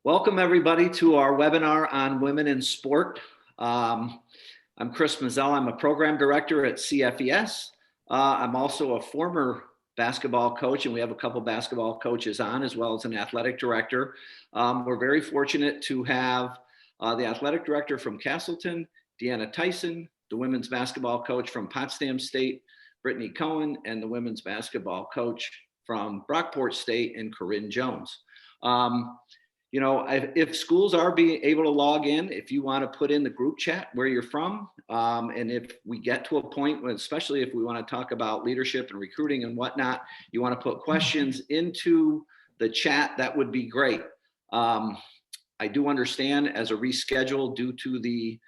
Welcome everybody to our webinar on women in sport. I'm Chris Mazzell. I'm a program director at CFES. I'm also a former basketball coach, and we have a couple basketball coaches on, as well as an athletic director. We're very fortunate to have the athletic director from Castleton, Deanna Tyson, the women's basketball coach from Potsdam State, Brittany Cohen, and the women's basketball coach from Brockport State, and Corinne Jones. If schools are being able to log in, if you want to put in the group chat where you're from, and if we get to a point, especially if we want to talk about leadership and recruiting and whatnot, you want to put questions into the chat, that would be great. I do understand, as a reschedule due to the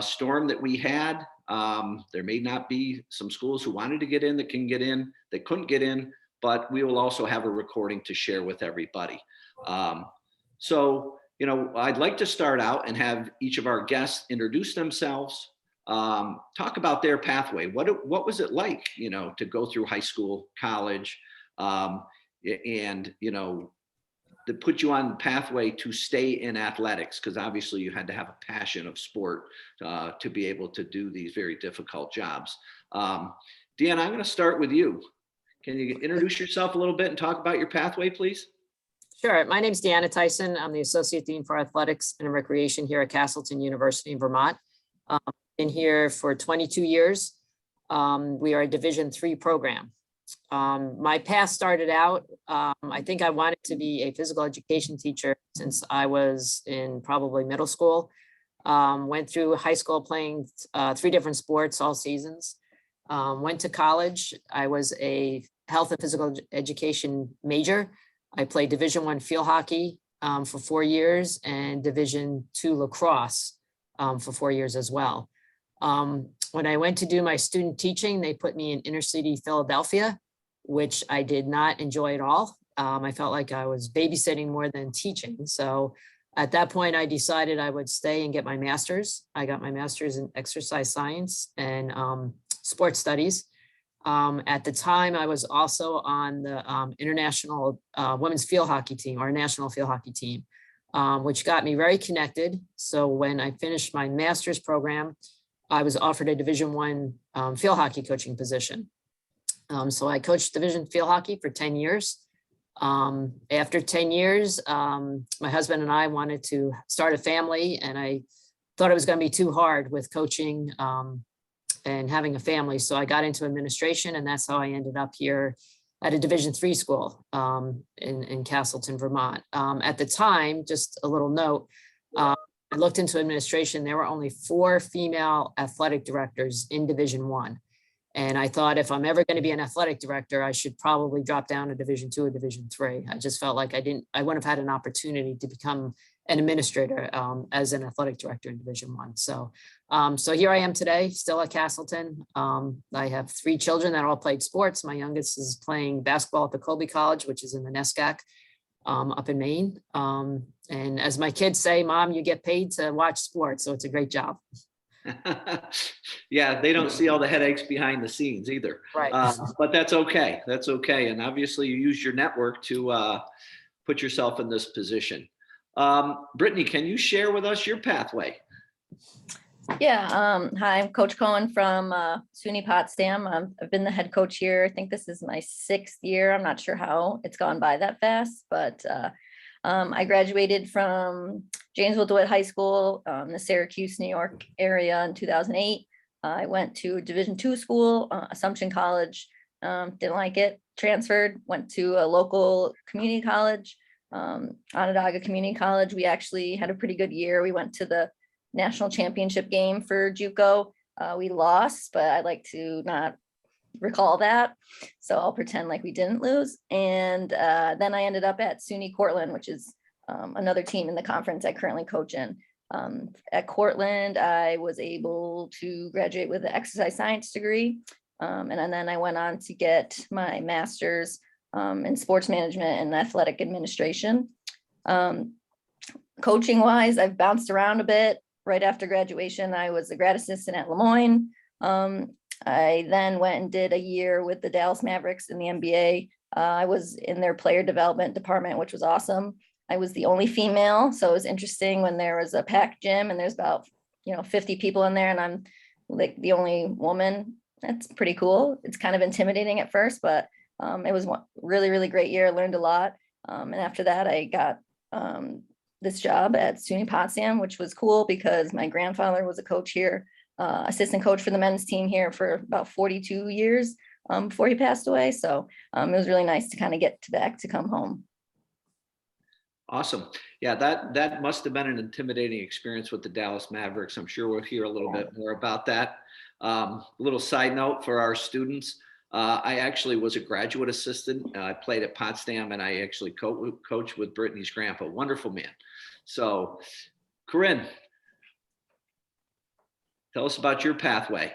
storm that we had, there may not be some schools who wanted to get in that can get in, that couldn't get in, but we will also have a recording to share with everybody. So, I'd like to start out and have each of our guests introduce themselves, talk about their pathway. What was it like, to go through high school, college, and, to put you on the pathway to stay in athletics, because obviously you had to have a passion of sport to be able to do these very difficult jobs. Deanna, I'm going to start with you. Can you introduce yourself a little bit and talk about your pathway, please? Sure. My name is Deanna Tyson. I'm the Associate Dean for Athletics and Recreation here at Castleton University in Vermont. Been here for 22 years. We are a Division III program. My path started out, I think I wanted to be a physical education teacher since I was in probably middle school. Went through high school playing 3 different sports all seasons. Went to college. I was a health and physical education major. I played Division I field hockey for 4 years and Division II lacrosse for 4 years as well. When I went to do my student teaching, they put me in inner city Philadelphia, which I did not enjoy at all. I felt like I was babysitting more than teaching. So at that point, I decided I would stay and get my master's. I got my master's in exercise science and sports studies. At the time, I was also on the international women's field hockey team, or national field hockey team, which got me very connected. So when I finished my master's program, I was offered a Division I field hockey coaching position. So I coached Division field hockey for 10 years. After 10 years, my husband and I wanted to start a family, and I thought it was going to be too hard with coaching and having a family. So I got into administration, and that's how I ended up here at a Division III school in Castleton, Vermont. At the time, just a little note, I looked into administration. There were only 4 female athletic directors in Division I. And I thought, if I'm ever going to be an athletic director, I should probably drop down to Division II or Division III. I just felt like I wouldn't have had an opportunity to become an administrator as an athletic director in Division I. So here I am today, still at Castleton. I have 3 children that all played sports. My youngest is playing basketball at the Colby College, which is in the NESCAC up in Maine. And as my kids say, Mom, you get paid to watch sports, so it's a great job. Yeah, they don't see all the headaches behind the scenes either. Right. But that's okay. That's okay. And obviously you use your network to put yourself in this position. Brittany, can you share with us your pathway? Yeah. Hi, I'm Coach Cohen from SUNY Potsdam. I've been the head coach here. I think this is my 6th year. I'm not sure how it's gone by that fast, but I graduated from Janesville DeWitt High School, the Syracuse, New York area in 2008. I went to Division II school, Assumption College. Didn't like it, transferred, went to a local community college, Onondaga Community College. We actually had a pretty good year. We went to the national championship game for JUCO. We lost, but I like to not recall that. So I'll pretend like we didn't lose. And then I ended up at SUNY Cortland, which is another team in the conference I currently coach in. At Cortland, I was able to graduate with an exercise science degree. And then I went on to get my master's in sports management and athletic administration. Coaching wise, I've bounced around a bit. Right after graduation, I was a grad assistant at Lemoyne. I then went and did a year with the Dallas Mavericks in the NBA. I was in their player development department, which was awesome. I was the only female, so it was interesting when there was a packed gym and there's about 50 people in there, and I'm like the only woman. That's pretty cool. It's kind of intimidating at first, but it was one really, really great year. I learned a lot. And after that, I got this job at SUNY Potsdam, which was cool because my grandfather was a coach here, assistant coach for the men's team here for about 42 years before he passed away. So it was really nice to kind of get back to come home. Awesome. Yeah, that must have been an intimidating experience with the Dallas Mavericks. I'm sure we'll hear a little bit more about that. Little side note for our students. I actually was a graduate assistant. I played at Potsdam, and I actually coached with Brittany's grandpa. Wonderful man. So, Corinne, tell us about your pathway.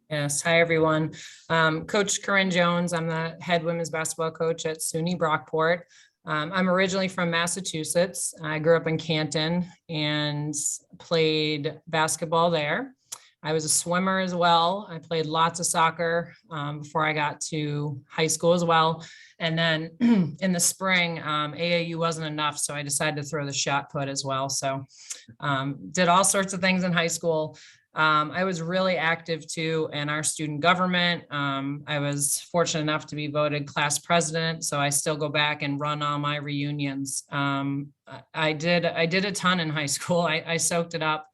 Yes. Hi, everyone. Coach Corinne Jones. I'm the head women's basketball coach at SUNY Brockport. I'm originally from Massachusetts. I grew up in Canton and played basketball there. I was a swimmer as well. I played lots of soccer before I got to high school as well. And then in the spring, AAU wasn't enough, so I decided to throw the shot put as well. So did all sorts of things in high school. I was really active too in our student government. I was fortunate enough to be voted class president, so I still go back and run all my reunions. I did a ton in high school. I soaked it up.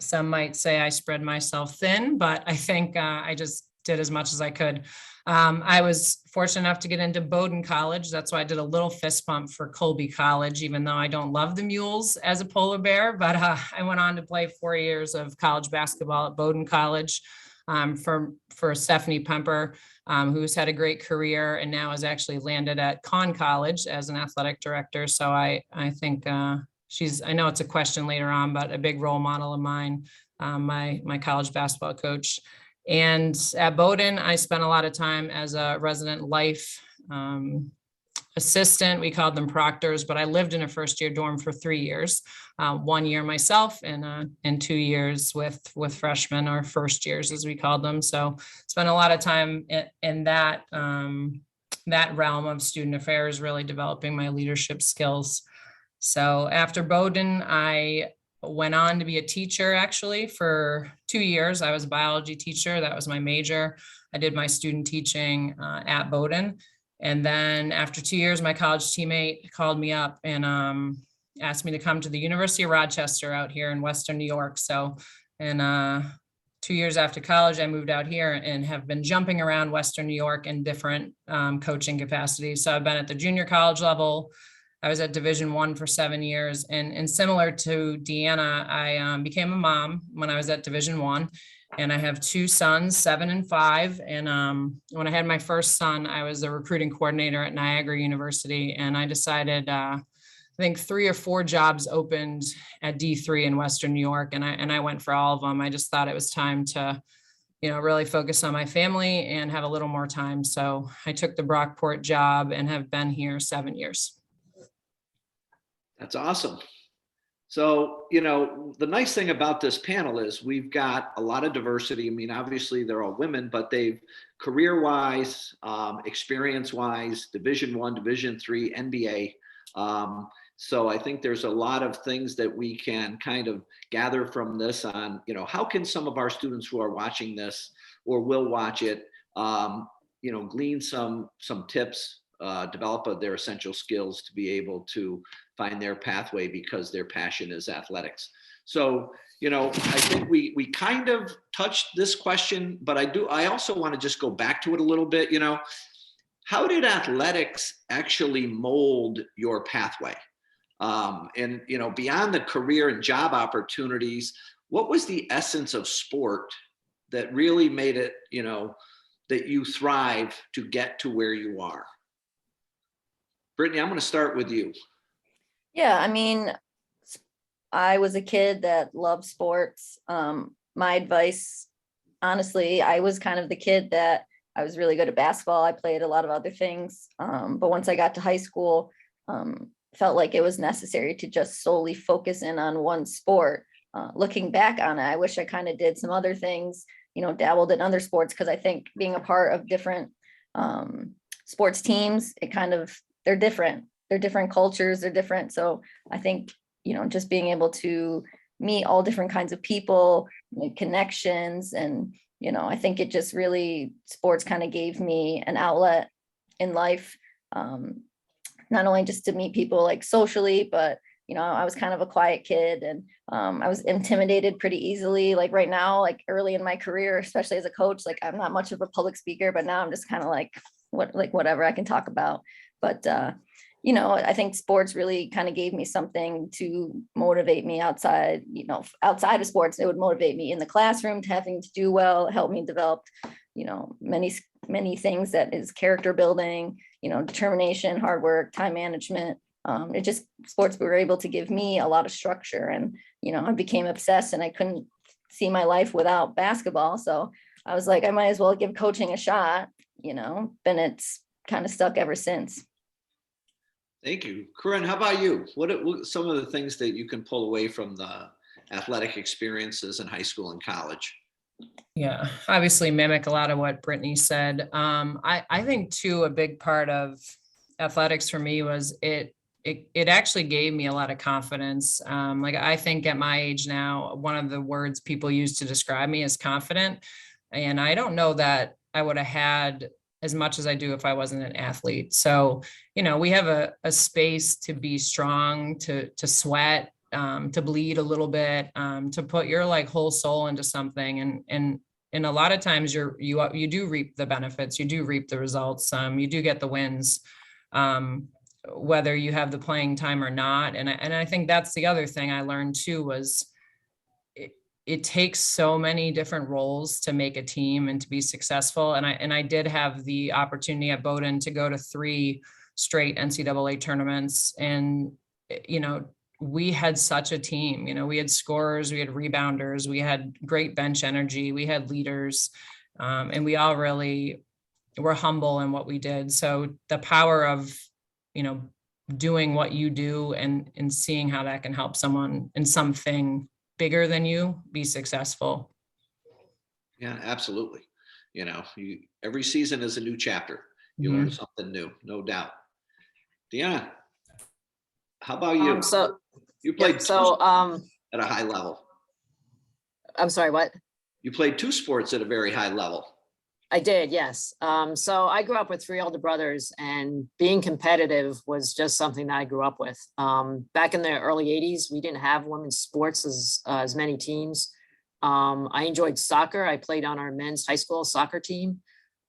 Some might say I spread myself thin, but I think I just did as much as I could. I was fortunate enough to get into Bowdoin College. That's why I did a little fist bump for Colby College, even though I don't love the Mules as a polar bear. But I went on to play 4 years of college basketball at Bowdoin College for Stephanie Pemper, who's had a great career and now has actually landed at Conn College as an athletic director. So I think I know it's a question later on, but a big role model of mine, my college basketball coach. And at Bowdoin, I spent a lot of time as a resident life assistant. We called them proctors, but I lived in a first year dorm for 3 years, 1 year myself and 2 years with freshmen or first years, as we called them. So spent a lot of time in that realm of student affairs, really developing my leadership skills. So after Bowdoin, I went on to be a teacher actually for 2 years. I was a biology teacher. That was my major. I did my student teaching at Bowdoin. And then after 2 years, my college teammate called me up and asked me to come to the University of Rochester out here in Western New York. So, and 2 years after college, I moved out here and have been jumping around Western New York in different coaching capacities. So I've been at the junior college level. I was at Division I for 7 years, and similar to Deanna, I became a mom when I was at Division I, and I have 2 sons, 7 and 5. And when I had my first son, I was a recruiting coordinator at Niagara University, and I decided, I think 3 or 4 jobs opened at D3 in Western New York, and I went for all of them. I just thought it was time to, really focus on my family and have a little more time. So I took the Brockport job and have been here 7 years. That's awesome. So, the nice thing about this panel is we've got a lot of diversity. I mean, obviously they're all women, but they've career-wise, experience-wise, Division I, Division III, NBA. So I think there's a lot of things that we can kind of gather from this on, how can some of our students who are watching this or will watch it, glean some tips, develop their essential skills to be able to find their pathway because their passion is athletics. So, I think we kind of touched this question, but I also want to just go back to it a little bit. How did athletics actually mold your pathway? And, beyond the career and job opportunities, what was the essence of sport that really made it, that you thrive to get to where you are? Brittany, I'm going to start with you. Yeah, I mean, I was a kid that loved sports. My advice, honestly, I was kind of the kid that I was really good at basketball. I played a lot of other things. But once I got to high school, felt like it was necessary to just solely focus in on one sport. Looking back on it, I wish I kind of did some other things, dabbled in other sports, because I think being a part of different sports teams, they're different. they're different cultures, they're different. So I think, just being able to meet all different kinds of people, make connections, and, I think it just really, sports kind of gave me an outlet in life. Not only just to meet people like socially, but I was kind of a quiet kid, and I was intimidated pretty easily. Like right now, like early in my career, especially as a coach, like I'm not much of a public speaker, but now I'm just kind of like whatever I can talk about. But I think sports really kind of gave me something to motivate me outside of sports. It would motivate me in the classroom to having to do well, help me develop, many things that is character building, determination, hard work, time management. Sports were able to give me a lot of structure, and, I became obsessed, and I couldn't see my life without basketball. So I was like, I might as well give coaching a shot, and it's kind of stuck ever since. Thank you. Corinne, how about you? What some of the things that you can pull away from the athletic experiences in high school and college? Yeah, obviously mimic a lot of what Brittany said. I think too, a big part of athletics for me was it actually gave me a lot of confidence. Like I think at my age now, one of the words people use to describe me is confident. And I don't know that I would have had as much as I do if I wasn't an athlete. So, we have a space to be strong, to sweat, to bleed a little bit, to put your like whole soul into something. And a lot of times you do reap the benefits, you do reap the results, you do get the wins, whether you have the playing time or not. And I think that's the other thing I learned too, was it takes so many different roles to make a team and to be successful. And I did have the opportunity at Bowdoin to go to 3 straight NCAA tournaments. And, we had such a team, we had scorers, we had rebounders, we had great bench energy, we had leaders, and we all really were humble in what we did. So the power of, doing what you do and seeing how that can help someone in something bigger than you be successful. Yeah, absolutely. Every season is a new chapter. You learn something new, no doubt. Deanna, how about you? You played at a high level. I'm sorry, what? You played 2 sports at a very high level. I did, yes. So I grew up with 3 older brothers, and being competitive was just something that I grew up with. Back in the early 80s, we didn't have women's sports as many teams. I enjoyed soccer. I played on our men's high school soccer team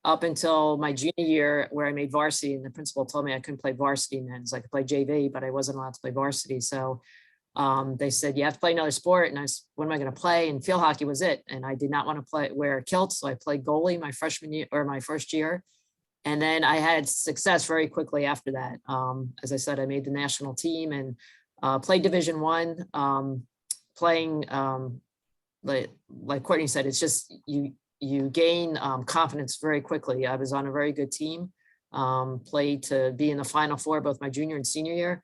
up until my junior year, where I made varsity, and the principal told me I couldn't play varsity men's. I could play JV, but I wasn't allowed to play varsity. So they said, you have to play another sport. And I said, what am I going to play? And field hockey was it. And I did not want to wear a kilt. So I played goalie my freshman year, or my first year. And then I had success very quickly after that. As I said, I made the national team and played Division I, playing, like Courtney said, it's just, you gain confidence very quickly. I was on a very good team, played to be in the Final Four, both my junior and senior year.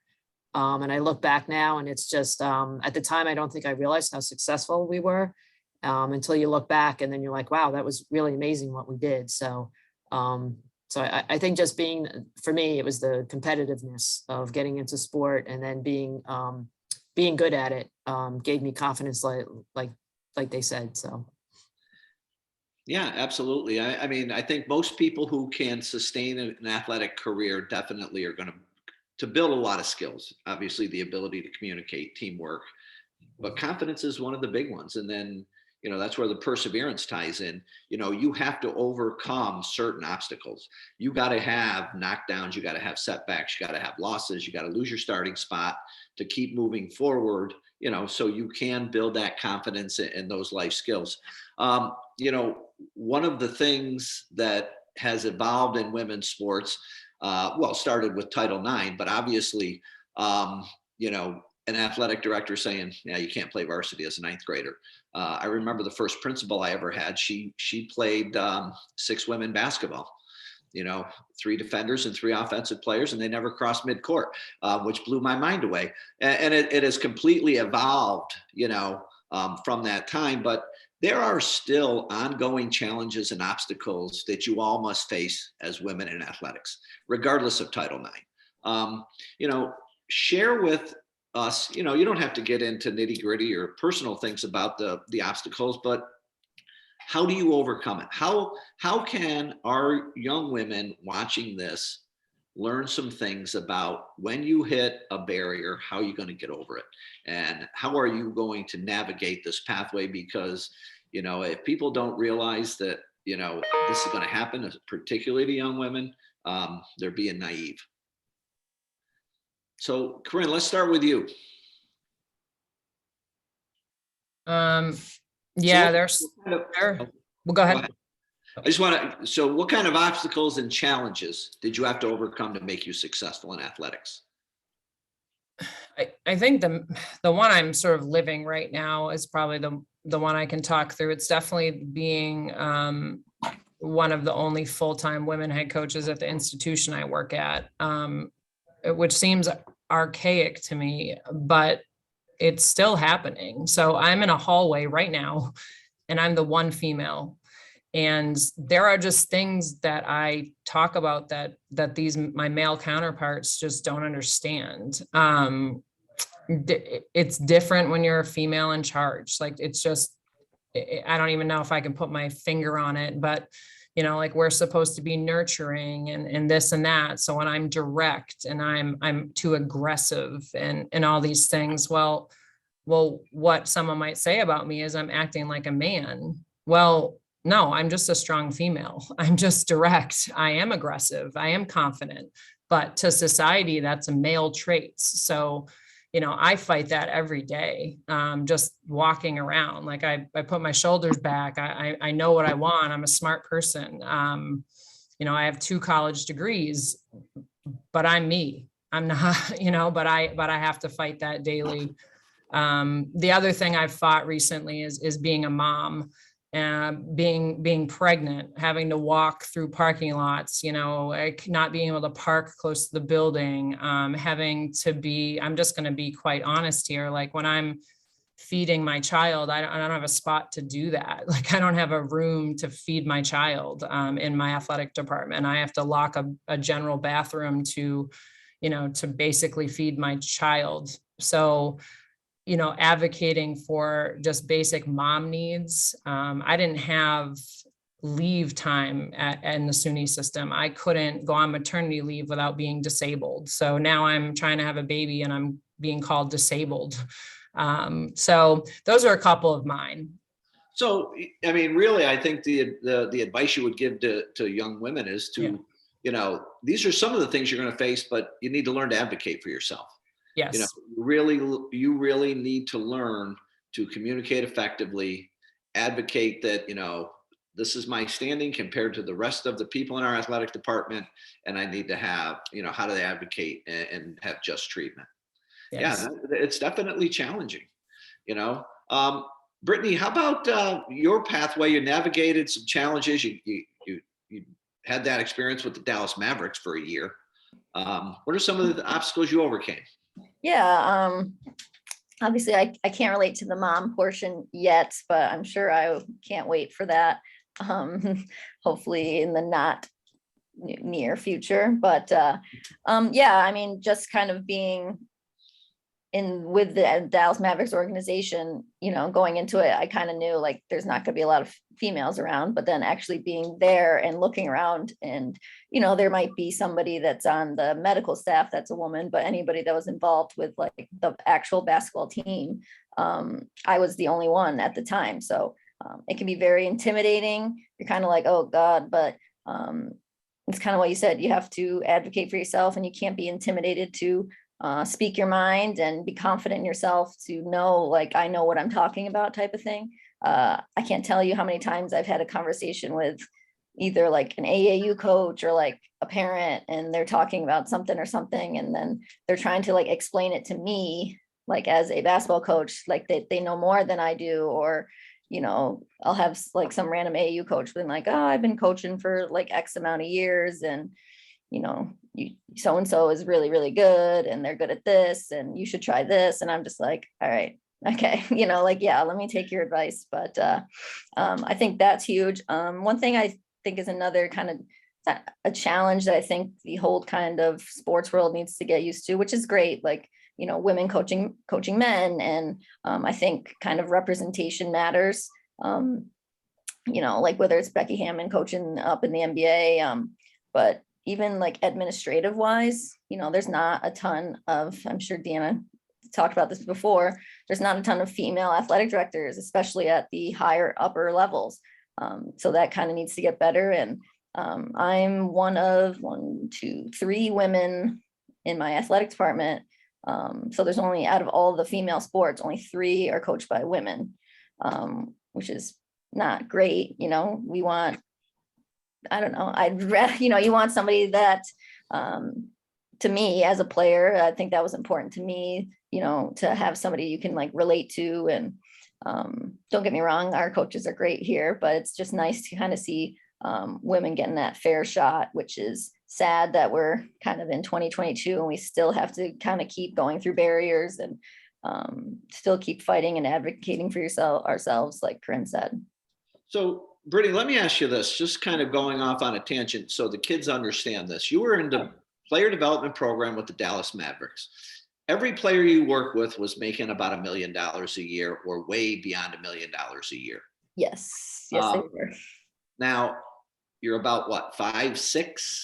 And I look back now, and it's just, at the time, I don't think I realized how successful we were until you look back, and then you're like, wow, that was really amazing what we did. So, I think just for me, it was the competitiveness of getting into sport, and then being good at it gave me confidence, like they said. So. Yeah, absolutely. I mean, I think most people who can sustain an athletic career definitely are going to build a lot of skills. Obviously, the ability to communicate, teamwork, but confidence is one of the big ones. And then, that's where the perseverance ties in. You have to overcome certain obstacles. You got to have knockdowns. You got to have setbacks. You got to have losses. You got to lose your starting spot to keep moving forward, so you can build that confidence in those life skills. One of the things that has evolved in women's sports, started with Title IX, but obviously, an athletic director saying, yeah, you can't play varsity as a 9th grader. I remember the first principal I ever had, she played 6 women basketball, 3 defenders and 3 offensive players, and they never crossed midcourt, which blew my mind away. And it has completely evolved, from that time, but there are still ongoing challenges and obstacles that you all must face as women in athletics, regardless of Title IX. You know, share with us, you know, you don't have to get into nitty gritty or personal things about the obstacles, but how do you overcome it? How can our young women watching this learn some things about when you hit a barrier, how you're going to get over it, and how are you going to navigate this pathway? Because, you know, if people don't realize that, you know, this is going to happen, particularly to young women, they're being naive. So, Corinne, let's start with you. Yeah, So there's, what kind of- there, oh, well, go go ahead. ahead. I just want to, so what kind of obstacles and challenges did you have to overcome to make you successful in athletics? I think the one I'm sort of living right now is probably the one I can talk through. It's definitely being one of the only full-time women head coaches at the institution I work at, which seems archaic to me, but it's still happening. So I'm in a hallway right now, and I'm the one female. And there are just things that I talk about that these my male counterparts just don't understand. It's different when you're a female in charge. Like, it's just, I don't even know if I can put my finger on it, but you know, like, we're supposed to be nurturing and this and that. So when I'm direct and I'm too aggressive and all these things, well, what someone might say about me is I'm acting like a man. Well, no, I'm just a strong female. I'm just direct. I am aggressive. I am confident. But to society, that's a male trait. So, you know, I fight that every day, just walking around. Like, I put my shoulders back. I know what I want. I'm a smart person. You know, I have 2 college degrees, but I'm me. I'm not, you know, but I have to fight that daily. The other thing I've fought recently is being a mom, being pregnant, having to walk through parking lots, you know, like not being able to park close to the building, having to be, I'm just going to be quite honest here. Like, when I'm feeding my child, I don't have a spot to do that. Like, I don't have a room to feed my child, in my athletic department. I have to lock a general bathroom to, you know, to basically feed my child. So, you know, advocating for just basic mom needs. I didn't have leave time in the SUNY system. I couldn't go on maternity leave without being disabled. So now I'm trying to have a baby and I'm being called disabled. So those are a couple of mine. So, I mean, really, I think the advice you would give to young women is to, Yeah. you know, these are some of the things you're going to face, but you need to learn to advocate for yourself. Yes. You know, you really need to learn to communicate effectively, advocate that, you know, this is my standing compared to the rest of the people in our athletic department, and I need to have, you know, how do they advocate and have just treatment. Yes. Yeah, it's definitely challenging, you know. Brittany, how about your pathway? You navigated some challenges. You had that experience with the Dallas Mavericks for a year. What are some of the obstacles you overcame? Yeah, obviously I can't relate to the mom portion yet, but I'm sure I can't wait for that. Hopefully in the not near future, but yeah, I mean, just kind of being in with the Dallas Mavericks organization, you know, going into it, I kind of knew like there's not going to be a lot of females around, but then actually being there and looking around, and you know, there might be somebody that's on the medical staff that's a woman, but anybody that was involved with like the actual basketball team, I was the only one at the time. So it can be very intimidating. You're kind of like, oh God, but it's kind of what you said. You have to advocate for yourself, and you can't be intimidated to speak your mind and be confident in yourself to know, like, I know what I'm talking about type of thing. I can't tell you how many times I've had a conversation with either like an AAU coach or like a parent, and they're talking about something or something, and then they're trying to like explain it to me, like as a basketball coach, like they know more than I do, or you know, I'll have like some random AAU coach being like, oh, I've been coaching for like X amount of years, and you know, so and so is really, really good, and they're good at this, and you should try this. And I'm just like, all right, okay, you know, like, yeah, let me take your advice. But I think that's huge. One thing I think is another kind of a challenge that I think the whole kind of sports world needs to get used to, which is great. Like, you know, women coaching men, and I think kind of representation matters. You know, like whether it's Becky Hammon coaching up in the NBA, but even like administrative wise, you know, there's not a ton of, I'm sure Deanna talked about this before, there's not a ton of female athletic directors, especially at the higher upper levels. So that kind of needs to get better. And I'm one of 3 women in my athletic department. So there's only, out of all the female sports, only 3 are coached by women, which is not great. You know, we want, I don't know, you know, you want somebody that, to me as a player, I think that was important to me, you know, to have somebody you can like relate to. And don't get me wrong, our coaches are great here, but it's just nice to kind of see women getting that fair shot, which is sad that we're kind of in 2022 and we still have to kind of keep going through barriers and still keep fighting and advocating for ourselves, like Corinne said. So Brittany, let me ask you this, just kind of going off on a tangent so the kids understand this. You were in the player development program with the Dallas Mavericks. Every player you work with was making about $1 million a year or way beyond $1 million a year. Yes, they were. Now you're about what, 5'6"?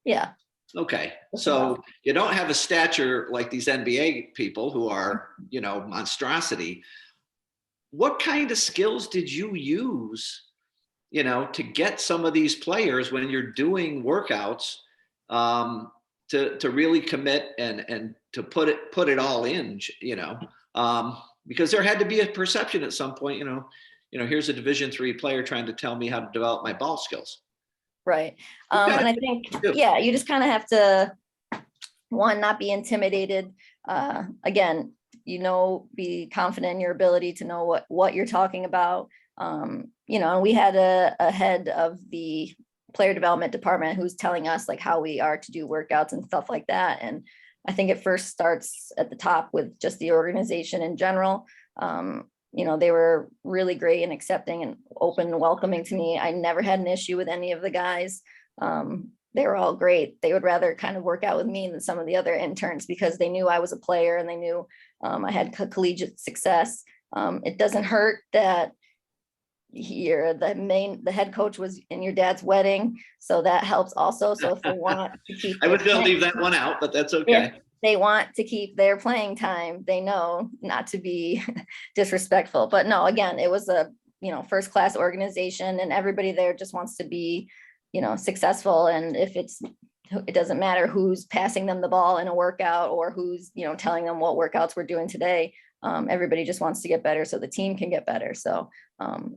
Yeah. Okay. So you don't have a stature like these NBA people who are, you know, monstrosity. What kind of skills did you use, you know, to get some of these players when you're doing workouts, to really commit and to put it all in, you know, because there had to be a perception at some point, you know, here's a Division III player trying to tell me how to develop my ball skills. Right. And I think, yeah, you just kind of have to, one, not be intimidated. Again, you know, be confident in your ability to know what you're talking about. You know, and we had a head of the player development department who's telling us like how we are to do workouts and stuff like that. And I think it first starts at the top with just the organization in general. You know, they were really great and accepting and open and welcoming to me. I never had an issue with any of the guys. They were all great. They would rather kind of work out with me than some of the other interns because they knew I was a player and they knew I had collegiate success. It doesn't hurt that the head coach was in your dad's wedding. So that helps also. So if they want to keep, I was going to leave that one out, but that's okay. They want to keep their playing time, they know not to be disrespectful. But no, again, it was a, you know, first class organization and everybody there just wants to be, you know, successful. And if it doesn't matter who's passing them the ball in a workout or who's, you know, telling them what workouts we're doing today. Everybody just wants to get better so the team can get better. So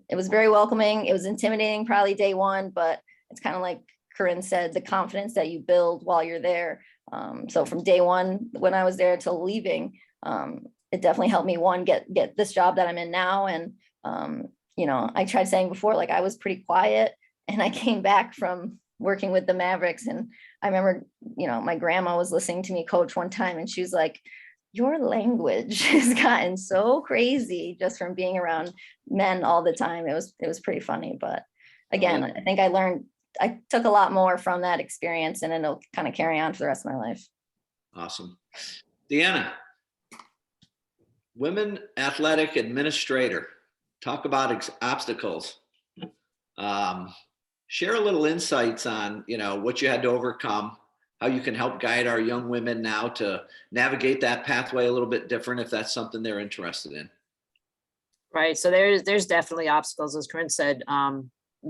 it was very welcoming. It was intimidating probably day one, but it's kind of like Corinne said, the confidence that you build while you're there. So from day one, when I was there till leaving, it definitely helped me, one, get this job that I'm in now. And, you know, I tried saying before, like I was pretty quiet and I came back from working with the Mavericks. And I remember, you know, my grandma was listening to me coach one time and she was like, your language has gotten so crazy just from being around men all the time. It was pretty funny, but again, I think I took a lot more from that experience and it'll kind of carry on for the rest of my life. Awesome. Deanna, women athletic administrator, talk about obstacles. Share a little insights on, you know, what you had to overcome, how you can help guide our young women now to navigate that pathway a little bit different if that's something they're interested in. Right. So there's definitely obstacles, as Corinne said.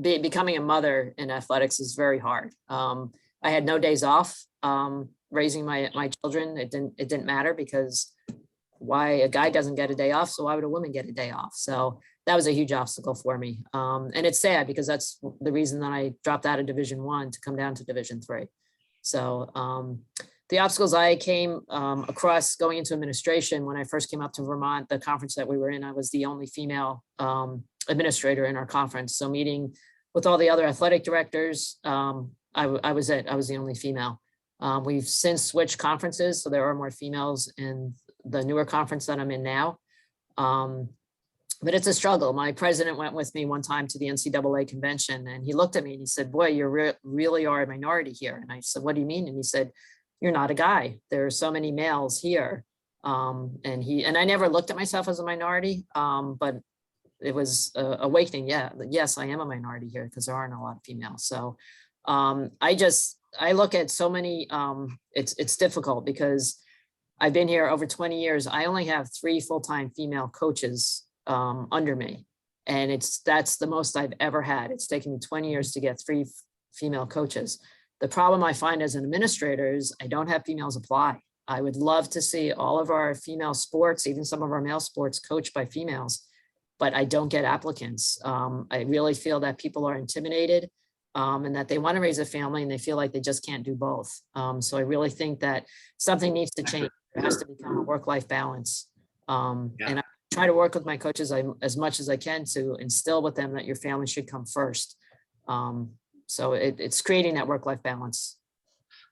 Becoming a mother in athletics is very hard. I had no days off raising my children. It didn't matter because why a guy doesn't get a day off, so why would a woman get a day off? So that was a huge obstacle for me. And it's sad because that's the reason that I dropped out of Division I to come down to Division III. So the obstacles I came across going into administration when I first came up to Vermont, the conference that we were in, I was the only female administrator in our conference. So meeting with all the other athletic directors, I was the only female. We've since switched conferences, so there are more females in the newer conference that I'm in now. but it's a struggle. My president went with me one time to the NCAA convention, and he looked at me and he said, boy, you really are a minority here. And I said, what do you mean? And he said, you're not a guy. There are so many males here. And I never looked at myself as a minority, but it was awakening. Yeah, yes, I am a minority here because there aren't a lot of females. So I look at so many, it's difficult because I've been here over 20 years. I only have 3 full-time female coaches under me. And that's the most I've ever had. It's taken me 20 years to get 3 female coaches. The problem I find as an administrator is I don't have females apply. I would love to see all of our female sports, even some of our male sports, coached by females, but I don't get applicants. I really feel that people are intimidated and that they want to raise a family and they feel like they just can't do both. So I really think that something needs to change. There has to become a work-life balance. And I try to work with my coaches as much as I can to instill with them that your family should come first. So it's creating that work-life balance.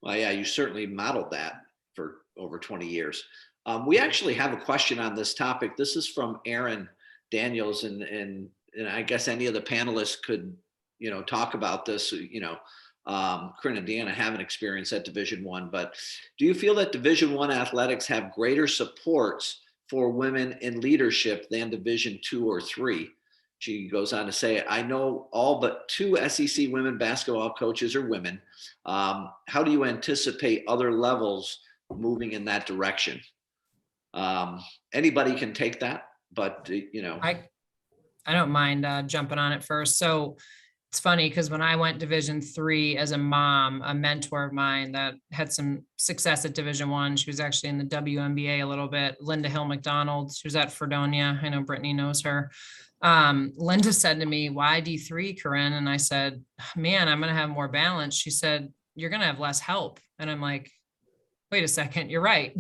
Well, yeah, you certainly modeled that for over 20 years. We actually have a question on this topic. This is from Aaron Daniels, and I guess any of the panelists could, talk about this. Corinne and Deanna have an experience at Division I, but do you feel that Division I athletics have greater supports for women in leadership than Division II or III? She goes on to say, I know all but 2 SEC women basketball coaches are women. How do you anticipate other levels moving in that direction? Anybody can take that, but I don't mind jumping on it first. So it's funny because when I went Division III as a mom, a mentor of mine that had some success at Division I, she was actually in the WNBA a little bit, Linda Hill McDonald, she was at Fredonia. I know Brittany knows her. Linda said to me, why D3, Corinne? And I said, man, I'm going to have more balance. She said, you're going to have less help. And I'm like, wait a second, you're right.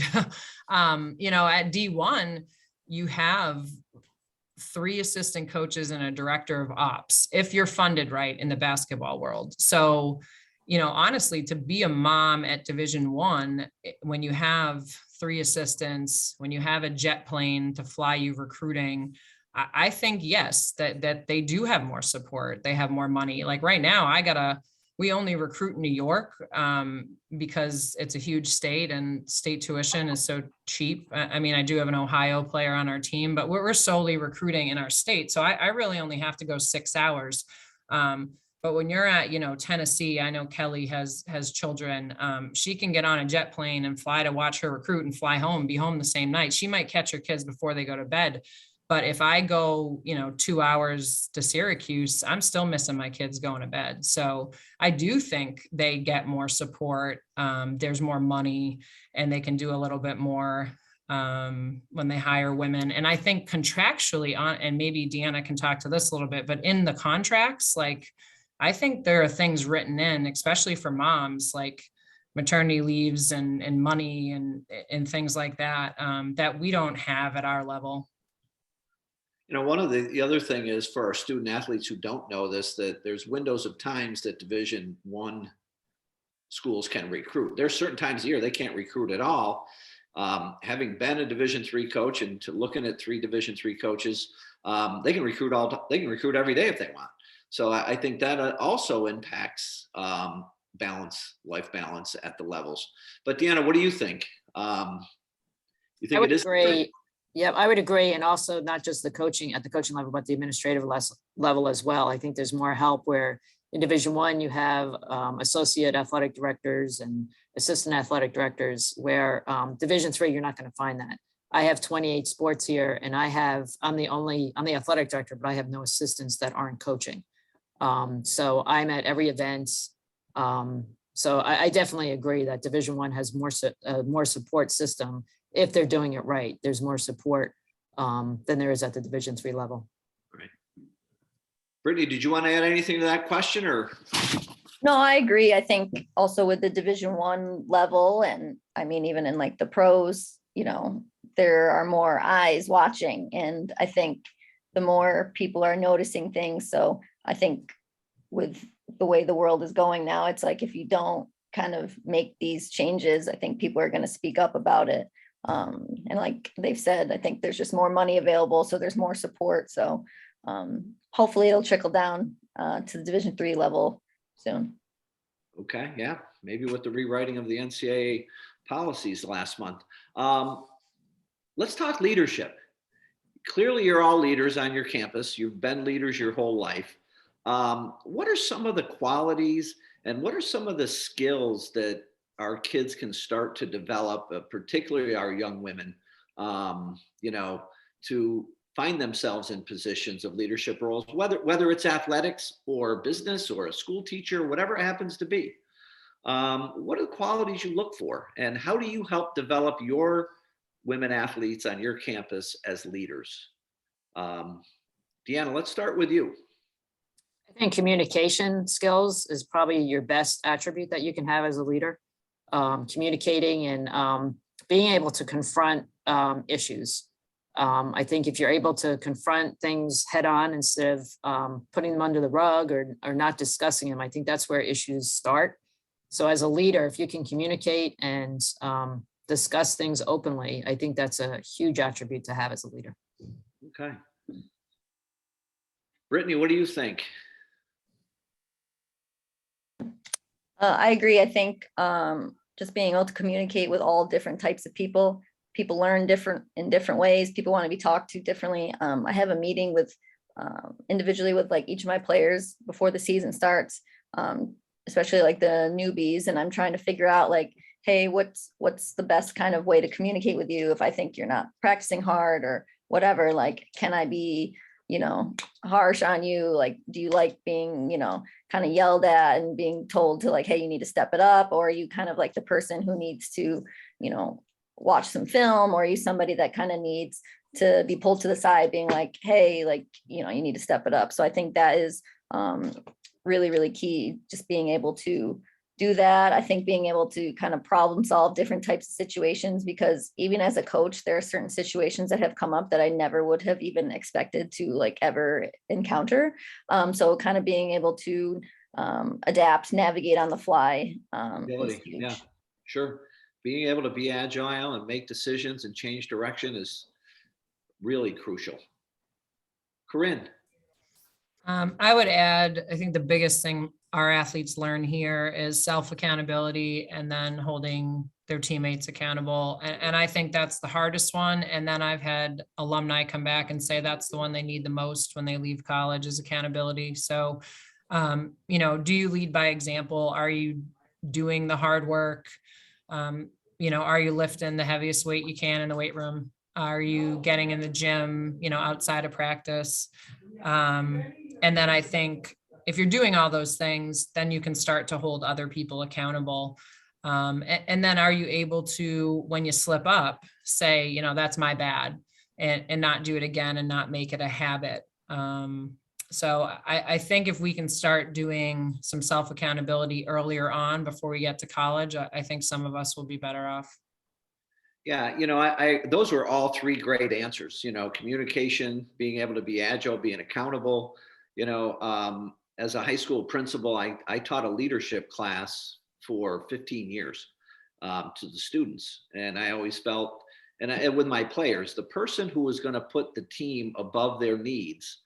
At D1, you have 3 assistant coaches and a director of ops, if you're funded right in the basketball world. So, honestly, to be a mom at Division I, when you have 3 assistants, when you have a jet plane to fly you recruiting, I think, yes, that they do have more support. They have more money. Like right now, we only recruit in New York because it's a huge state and state tuition is so cheap. I mean, I do have an Ohio player on our team, but we're solely recruiting in our state. So I really only have to go 6 hours. But when you're at, Tennessee, I know Kelly has children. She can get on a jet plane and fly to watch her recruit and fly home, be home the same night. She might catch her kids before they go to bed. But if I go, 2 hours to Syracuse, I'm still missing my kids going to bed. So I do think they get more support. There's more money and they can do a little bit more when they hire women. And I think contractually and maybe Deanna can talk to this a little bit, but in the contracts, I think there are things written in, especially for moms, like maternity leaves and money and things like that, that we don't have at our level. One of the other thing is for our student athletes who don't know this, that there's windows of times that Division I schools can recruit. There's certain times a year they can't recruit at all. Having been a Division III coach and looking at 3 Division III coaches, they can recruit every day if they want. So I think that also impacts life balance at the levels. But Deanna, what do you think? You think I would it is agree. Yeah, I would agree. And also not just at the coaching level, but the administrative level as well. I think there's more help where in Division I, you have associate athletic directors and assistant athletic directors, where Division III, you're not going to find that. I have 28 sports here and I'm the athletic director, but I have no assistants that aren't coaching. So I'm at every event. So I definitely agree that Division I has more support system. If they're doing it right, there's more support than there is at the Division III level. Right. Brittany, did you want to add anything to that question or? No, I agree. I think also with the Division I level, and I mean, even in the pros, there are more eyes watching. And I think the more people are noticing things. So I think with the way the world is going now, it's like, if you don't kind of make these changes, I think people are going to speak up about it. And like they've said, I think there's just more money available, so there's more support. So hopefully it'll trickle down to the Division III level soon. Okay, yeah, maybe with the rewriting of the NCAA policies last month. Let's talk leadership. Clearly, you're all leaders on your campus. You've been leaders your whole life. What are some of the qualities and what are some of the skills that our kids can start to develop, particularly our young women, to find themselves in positions of leadership roles, whether it's athletics or business or a school teacher, whatever it happens to be. What are the qualities you look for, and how do you help develop your women athletes on your campus as leaders? Deanna, let's start with you. I think communication skills is probably your best attribute that you can have as a leader. Communicating and being able to confront issues. I think if you're able to confront things head on instead of putting them under the rug or not discussing them, I think that's where issues start. So as a leader, if you can communicate and discuss things openly, I think that's a huge attribute to have as a leader. Okay. Brittany, what do you think? I agree. I think just being able to communicate with all different types of people. People learn in different ways. People want to be talked to differently. I have a meeting with individually with like each of my players before the season starts, especially like the newbies. And I'm trying to figure out like, hey, what's the best kind of way to communicate with you if I think you're not practicing hard or whatever, like, can I be, harsh on you? Like, do you like being, kind of yelled at and being told to like, hey, you need to step it up? Or are you kind of like the person who needs to, watch some film? Or are you somebody that kind of needs to be pulled to the side being like, hey, like, you need to step it up? So I think that is really, really key, just being able to do that. I think being able to kind of problem solve different types of situations, because even as a coach, there are certain situations that have come up that I never would have even expected to like ever encounter. So kind of being able to adapt, navigate on the fly. Is huge. Yeah, sure. Being able to be agile and make decisions and change direction is really crucial. Corinne. I would add, I think the biggest thing our athletes learn here is self-accountability and then holding their teammates accountable. And I think that's the hardest one. And then I've had alumni come back and say that's the one they need the most when they leave college is accountability. So, do you lead by example? Are you doing the hard work? Are you lifting the heaviest weight you can in the weight room? Are you getting in the gym, outside of practice? And then I think if you're doing all those things, then you can start to hold other people accountable. And then are you able to, when you slip up, say, that's my bad, and not do it again and not make it a habit. So I think if we can start doing some self-accountability earlier on before we get to college, I think some of us will be better off. Yeah, I those were all three great answers. Communication, being able to be agile, being accountable. As a high school principal, I taught a leadership class for 15 years to the students, and I always felt, and with my players, the person who was going to put the team above their needs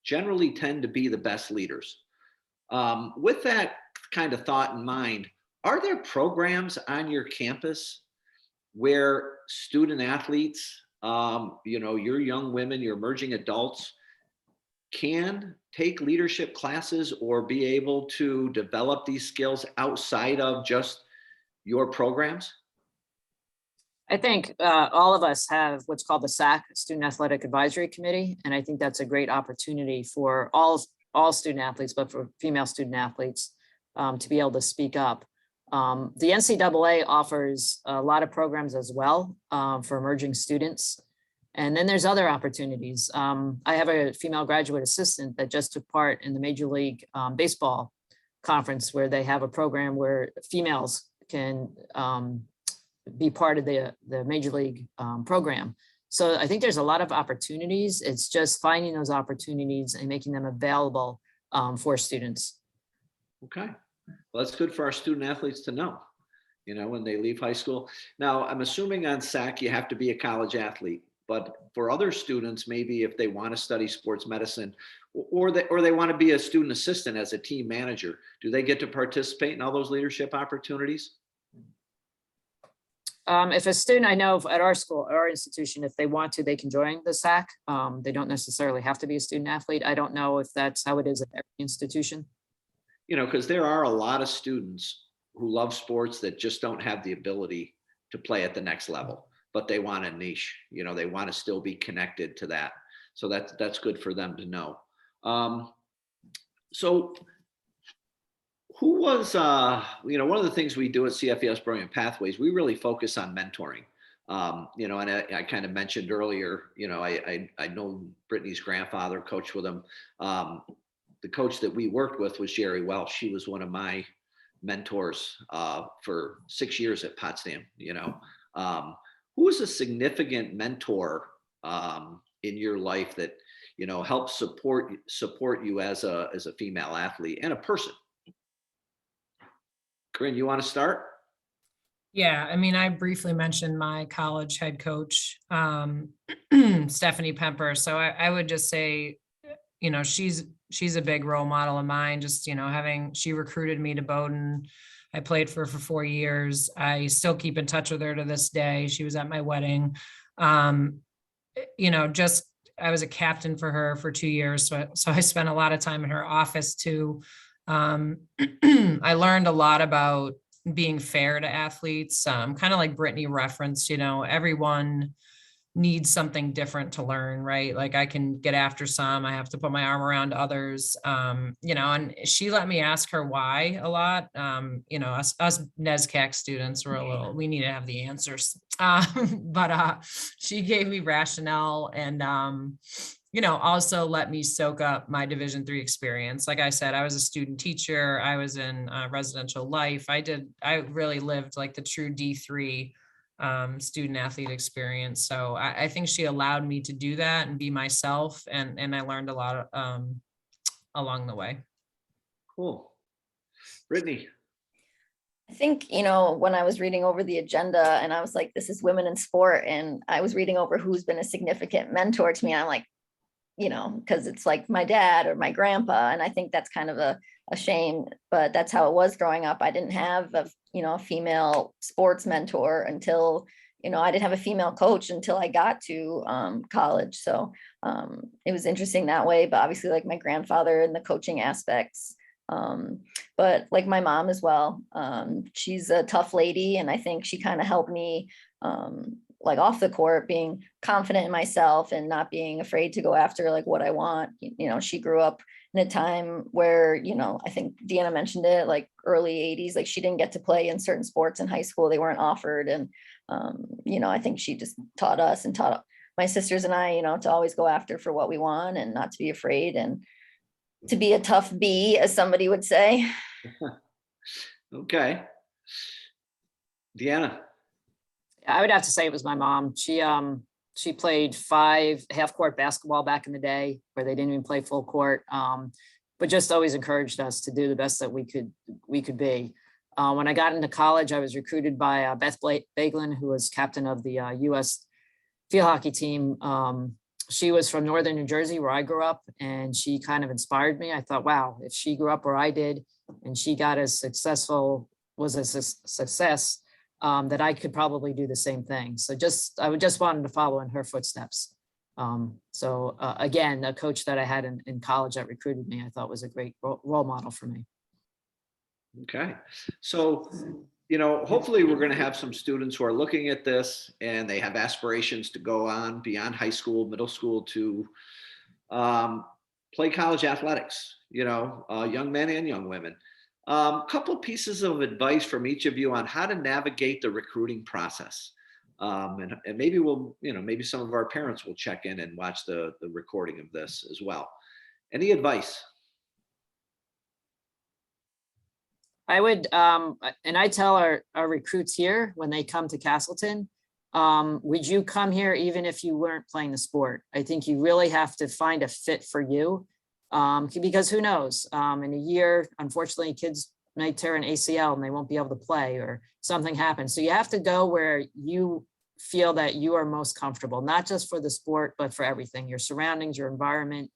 generally tend to be the best leaders. With that kind of thought in mind, are there programs on your campus where student athletes, your young women, your emerging adults can take leadership classes or be able to develop these skills outside of just your programs? I think all of us have what's called the SAC, Student Athletic Advisory Committee. And I think that's a great opportunity for all student athletes, but for female student athletes to be able to speak up. The NCAA offers a lot of programs as well for emerging students. And then there's other opportunities. I have a female graduate assistant that just took part in the Major League Baseball conference, where they have a program where females can be part of the Major League program. So I think there's a lot of opportunities. It's just finding those opportunities and making them available for students. Okay. Well, that's good for our student athletes to know. you know, when they leave high school. Now, I'm assuming on SAC, you have to be a college athlete, but for other students, maybe if they want to study sports medicine or they want to be a student assistant as a team manager, do they get to participate in all those leadership opportunities? If a student, I know at our school, our institution, if they want to, they can join the SAC. They don't necessarily have to be a student athlete. I don't know if that's how it is at every institution. You know, because there are a lot of students who love sports that just don't have the ability to play at the next level, but they want a niche, you know, they want to still be connected to that. So that's good for them to know. So who was, you know, one of the things we do at CFES Brilliant Pathways, we really focus on mentoring. You know, and I kind of mentioned earlier, you know, I know Brittany's grandfather coached with him. The coach that we worked with was Jerry Welsh. She was one of my mentors for 6 years at Potsdam. You know, who was a significant mentor in your life that, you know, helped support you as a female athlete and a person? Corinne, you want to start? Yeah, I mean, I briefly mentioned my college head coach, Stephanie Pemper. So I would just say, you know, she's a big role model of mine. Just, you know, she recruited me to Bowdoin. I played for her for 4 years. I still keep in touch with her to this day. She was at my wedding. You know, I was a captain for her for 2 years. So I spent a lot of time in her office too. I learned a lot about being fair to athletes. Kind of like Brittany referenced, you know, everyone needs something different to learn, right? Like I can get after some, I have to put my arm around others, you know, and she let me ask her why a lot. You know, us NESCAC students were we need to have the answers. But she gave me rationale and, you know, also let me soak up my Division III experience. Like I said, I was a student teacher. I was in residential life. I really lived like the true D3 student athlete experience. So I think she allowed me to do that and be myself. And I learned a lot along the way. Cool. Brittany. I think, you know, when I was reading over the agenda and I was like, this is women in sport, and I was reading over who's been a significant mentor to me, I'm like, you know, because it's like my dad or my grandpa. And I think that's kind of a shame, but that's how it was growing up. I didn't have a female sports mentor until, you know, I didn't have a female coach until I got to college. So it was interesting that way, but obviously like my grandfather and the coaching aspects, but like my mom as well. She's a tough lady. And I think she kind of helped me like off the court, being confident in myself and not being afraid to go after like what I want. You know, she grew up in a time where, you know, I think Deanna mentioned it, like early 80s, like she didn't get to play in certain sports in high school. They weren't offered. And, you know, I think she just taught us and taught my sisters and I, you know, to always go after for what we want and not to be afraid and to be a tough bee, as somebody would say. Okay. Deanna. I would have to say it was my mom. She played 5 half-court basketball back in the day where they didn't even play full court, but just always encouraged us to do the best that we could be. When I got into college, I was recruited by Beth Baglin, who was captain of the U.S. field hockey team. She was from northern New Jersey, where I grew up, and she kind of inspired me. I thought, wow, if she grew up where I did and she got as successful, was a success, that I could probably do the same thing. So I would just wanted to follow in her footsteps. So again, a coach that I had in college that recruited me, I thought was a great role model for me. Okay. So, you know, hopefully we're going to have some students who are looking at this and they have aspirations to go on beyond high school, middle school to play college athletics, you know, young men and young women. Couple pieces of advice from each of you on how to navigate the recruiting process. And maybe maybe some of our parents will check in and watch the recording of this as well. Any advice? I would, and I tell our recruits here when they come to Castleton, would you come here even if you weren't playing the sport? I think you really have to find a fit for you, because who knows, in a year, unfortunately, kids might tear an ACL and they won't be able to play, or something happens. So you have to go where you feel that you are most comfortable, not just for the sport, but for everything, your surroundings, your environment,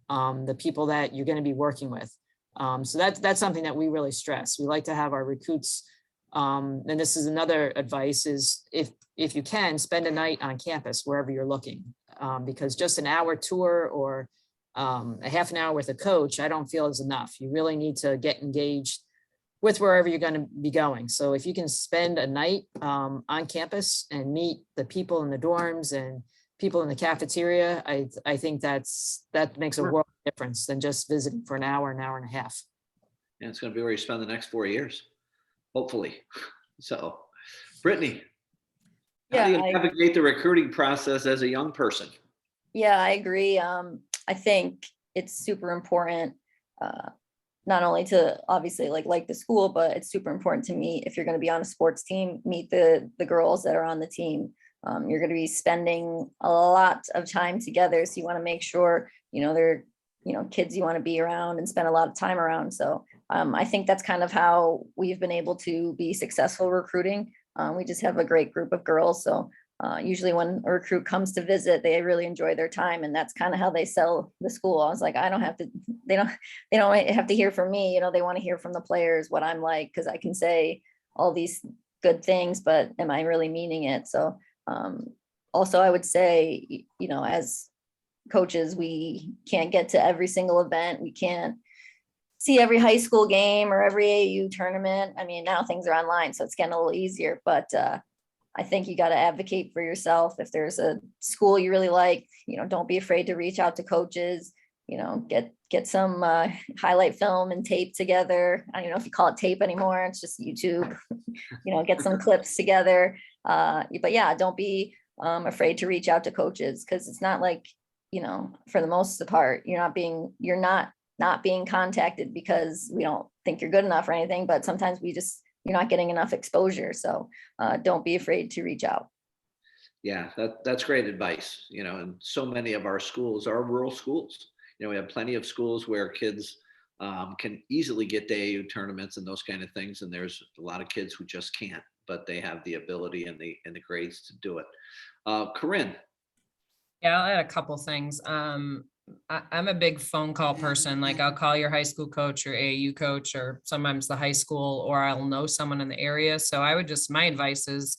the people that you're going to be working with. So that's something that we really stress. We like to have our recruits, and this is another advice, is if you can, spend a night on campus wherever you're looking, because just an hour tour or a half an hour with a coach, I don't feel is enough. You really need to get engaged with wherever you're going to be going. So if you can spend a night on campus and meet the people in the dorms and people in the cafeteria, I think that makes a world of difference than just visiting for an hour and a half. And it's going to be where you spend the next 4 years, hopefully. So, Brittany, how do you navigate the recruiting process as a young person? Yeah, I agree. I think it's super important, not only to obviously like the school, but it's super important to meet, if you're going to be on a sports team, meet the girls that are on the team. You're going to be spending a lot of time together. So you want to make sure, they're, kids you want to be around and spend a lot of time around. So I think that's kind of how we've been able to be successful recruiting. We just have a great group of girls. So usually when a recruit comes to visit, they really enjoy their time, and that's kind of how they sell the school. I was like, they don't have to hear from me. They want to hear from the players what I'm like, because I can say all these good things, but am I really meaning it? So also I would say, as coaches, we can't get to every single event. We can't see every high school game or every AAU tournament. I mean, now things are online, so it's getting a little easier, but I think you got to advocate for yourself. If there's a school you really like, don't be afraid to reach out to coaches, get some highlight film and tape together. I don't know if you call it tape anymore. It's just YouTube, get some clips together. But yeah, don't be afraid to reach out to coaches, because it's not like, for the most part, you're not being contacted because we don't think you're good enough or anything, but sometimes you're not getting enough exposure. So don't be afraid to reach out. Yeah, that's great advice. And so many of our schools are rural schools. We have plenty of schools where kids can easily get to AAU tournaments and those kind of things. And there's a lot of kids who just can't, but they have the ability and the grades to do it. Corinne. Yeah, I had a couple things. I'm a big phone call person. Like, I'll call your high school coach or AAU coach, or sometimes the high school, or I'll know someone in the area. So my advice is,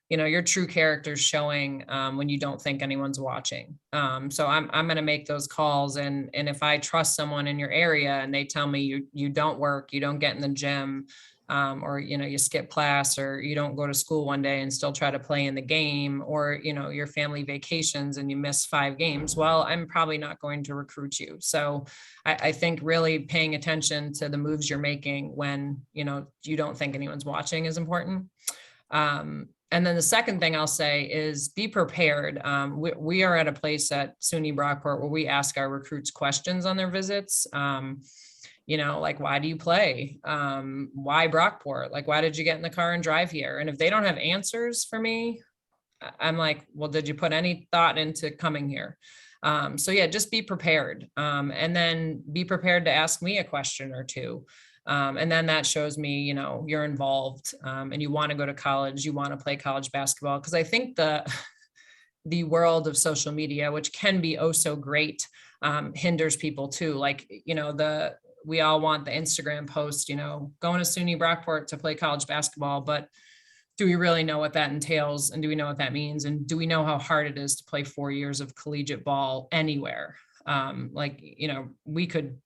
your true character showing when you don't think anyone's watching. So I'm going to make those calls. And if I trust someone in your area and they tell me you don't work, you don't get in the gym, or, you skip class, or you don't go to school one day and still try to play in the game, or, your family vacations and you miss 5 games, well, I'm probably not going to recruit you. So I think really paying attention to the moves you're making when, you don't think anyone's watching is important. And then the second thing I'll say is be prepared. We are at a place at SUNY Brockport where we ask our recruits questions on their visits. Like, why do you play? Why Brockport? Like, why did you get in the car and drive here? And if they don't have answers for me, I'm like, well, did you put any thought into coming here? So yeah, just be prepared. And then be prepared to ask me a question or two. And then that shows me, you're involved, and you want to go to college, you want to play college basketball. Because I think the world of social media, which can be oh so great, hinders people too. Like, we all want the Instagram post, going to SUNY Brockport to play college basketball, but do we really know what that entails? And do we know what that means? And do we know how hard it is to play 4 years of collegiate ball anywhere? We could,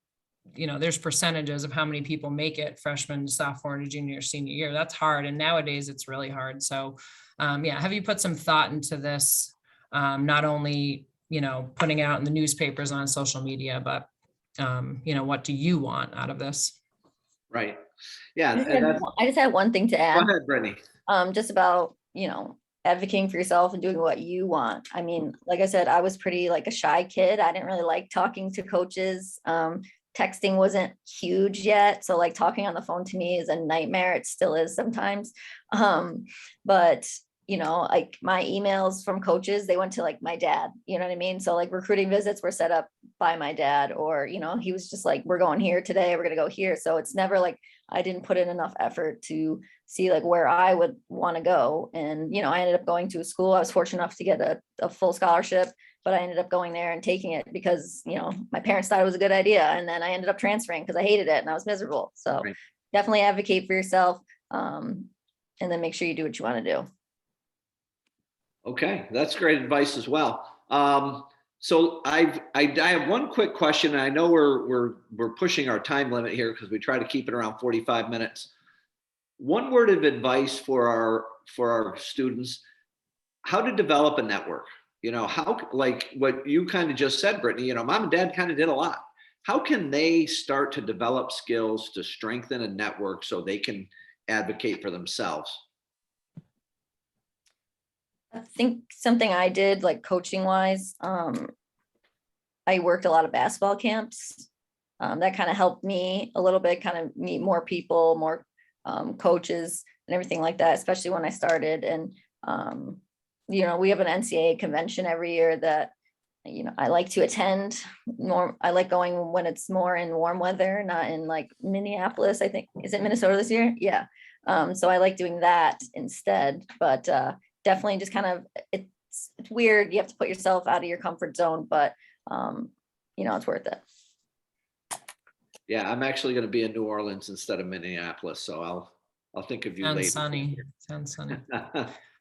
there's percentages of how many people make it freshman, sophomore, to junior, senior year. That's hard. And nowadays it's really hard. So have you put some thought into this? Not only, putting it out in the newspapers on social media, but what do you want out of this? Right. Yeah. I just had one thing to add. Go ahead, Brittany. Just about, advocating for yourself and doing what you want. I mean, like I said, I was pretty like a shy kid. I didn't really like talking to coaches. Texting wasn't huge yet. So like talking on the phone to me is a nightmare. It still is sometimes. But like my emails from coaches, they went to like my dad, you know what I mean? So like recruiting visits were set up by my dad, or, he was just like, we're going here today, we're going to go here. So it's never like I didn't put in enough effort to see like where I would want to go. And, you know, I ended up going to a school. I was fortunate enough to get a full scholarship, but I ended up going there and taking it because, you know, my parents thought it was a good idea. And then I ended up transferring because I hated it and I was miserable. So Right. definitely advocate for yourself. And then make sure you do what you want to do. Okay, that's great advice as well. So I have one quick question. And I know we're pushing our time limit here because we try to keep it around 45 minutes. One word of advice for our students: how to develop a network. You know, how, like what you kind of just said, Brittany. You know, mom and dad kind of did a lot. How can they start to develop skills to strengthen a network so they can advocate for themselves? I think something I did like coaching wise, I worked a lot of basketball camps. That kind of helped me a little bit, kind of meet more people, more coaches and everything like that, especially when I started. And, you know, we have an NCAA convention every year that, you know, I like to attend more. I like going when it's more in warm weather, not in like Minneapolis, I think. Is it Minnesota this year? Yeah. So I like doing that instead, but definitely just kind of, it's weird. You have to put yourself out of your comfort zone, but you know, it's worth it. Yeah, I'm actually going to be in New Orleans instead of Minneapolis, so I'll think of you Sounds later. sunny. Sounds sunny.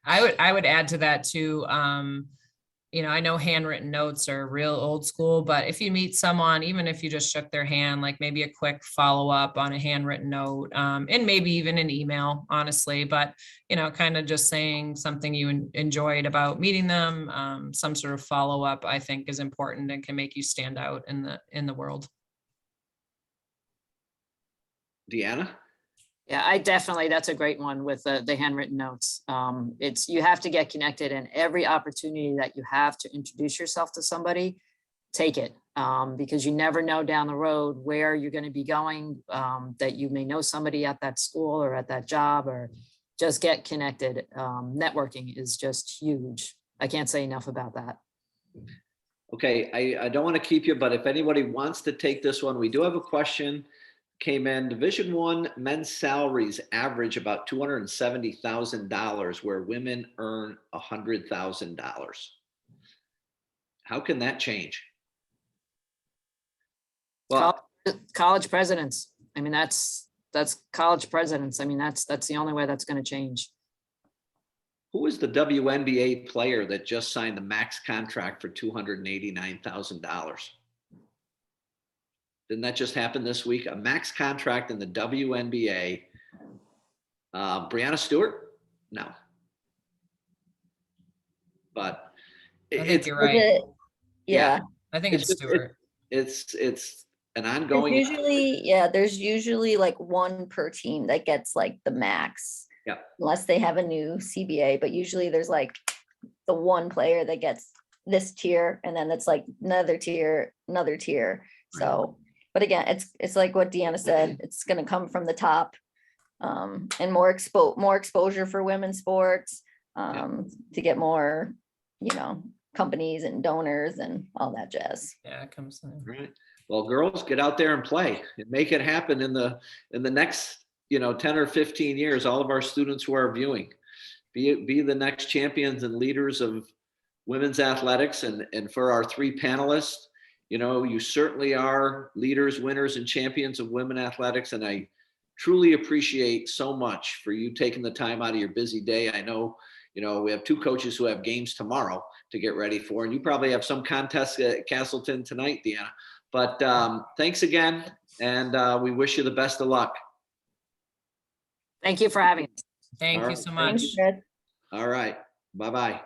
I would add to that too. You know, I know handwritten notes are real old school, but if you meet someone, even if you just shook their hand, like maybe a quick follow up on a handwritten note, and maybe even an email, honestly, but, you know, kind of just saying something you enjoyed about meeting them, some sort of follow up, I think is important and can make you stand out in the world. Deanna? Yeah, I definitely, that's a great one with the handwritten notes. It's, you have to get connected, and every opportunity that you have to introduce yourself to somebody, take it, because you never know down the road where you're going to be going, that you may know somebody at that school or at that job, or just get connected. Networking is just huge. I can't say enough about that. Okay, I don't want to keep you, but if anybody wants to take this one, we do have a question. Came in. Division I men's salaries average about $270,000, where women earn $100,000. How can that change? Well, College presidents. I mean, that's college presidents. I mean, that's the only way that's going to change. who is the WNBA player that just signed the max contract for $289,000? Didn't that just happen this week? A max contract in the WNBA. Breanna Stewart? No. But I think it's you're Was right. it- Yeah. I think it's just- Stewart. It's an There's ongoing. there's usually like one per team that gets like the max. Yeah. Unless they have a new CBA, but usually there's like the one player that gets this tier, and then it's like another tier. So, but again, it's like what Deanna said, it's gonna come from the top. And more exposure for women's sports, to get more, you know, companies and donors and all that jazz. Yeah, it comes. Right. Well, girls, get out there and play and make it happen in the next, 10 or 15 years. All of our students who are viewing, be the next champions and leaders of women's athletics. And for our three panelists, you certainly are leaders, winners, and champions of women athletics. And I truly appreciate so much for you taking the time out of your busy day. I know, we have two coaches who have games tomorrow to get ready for, and you probably have some contests at Castleton tonight, Deanna. But thanks again, and we wish you the best of luck. Thank you for having us. Thank All you right. so Thank much. Thanks, Fred. All right. Bye-bye.